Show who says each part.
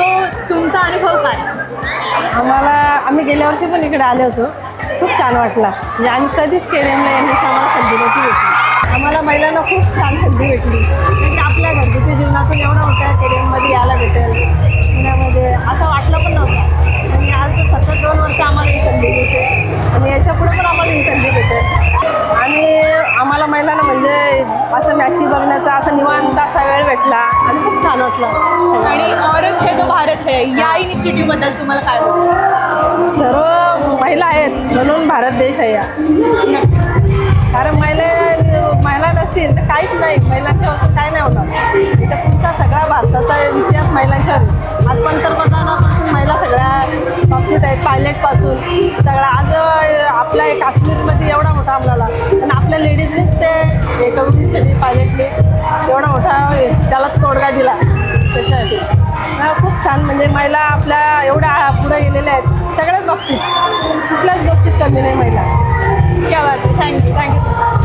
Speaker 1: So तुमचा अनुभव काय?
Speaker 2: आम्ही गेल्या वर्षी पण इकडे आले होतो. खूप छान वाटला. म्हणजे आम्ही कधीच केडेमला येण्याची आम्हाला संधी नव्हती भेटली. आम्हाला महिलांना खूप छान संधी भेटली. म्हणजे आपल्या घरगुती जीवनातून एवढं मोठ्या केडेममध्ये यायला भेटेल पुण्यामध्ये असं वाटलं पण नव्हतं. आणि आज सतत 2 वर्ष आम्हाला ही संधी मिळते आणि याच्या पुढे पण आम्हाला ही संधी भेटेल. आणि आम्हाला महिलांना म्हणजे असं मॅची बघण्याचा असा निवांत असा वेळ भेटला आणि खूप छान वाटलं.
Speaker 1: आणि औरत है तो भारत है या इनिशिएटिव्हबद्दल तुम्हाला काय वाटतं?
Speaker 2: सर्व महिला आहेत म्हणून भारत देश आहे या. कारण महिला नसतील तर काहीच नाही. महिलांच्या होतं काय नाही होणार. त्याच्या पुढचा सगळा भारताचा इतिहास महिलांच्यावर. आज पंतप्रधानापासून महिला सगळ्या बाबतीत आहेत. पायलटपासून सगळा आज आपल्या काश्मीरमध्ये एवढा मोठा आम्हाला आणि आपल्या लेडीजनेच ते हे करून त्यांनी पायलटने एवढा मोठा त्याला तोडगा दिला त्याच्यासाठी. खूप छान म्हणजे महिला आपल्या एवढ्या पुढे गेलेल्या आहेत सगळ्याच बाबतीत. कुठल्याच बाबतीत कमी नाही महिला.
Speaker 1: क्या बात आहे. Thank you sir.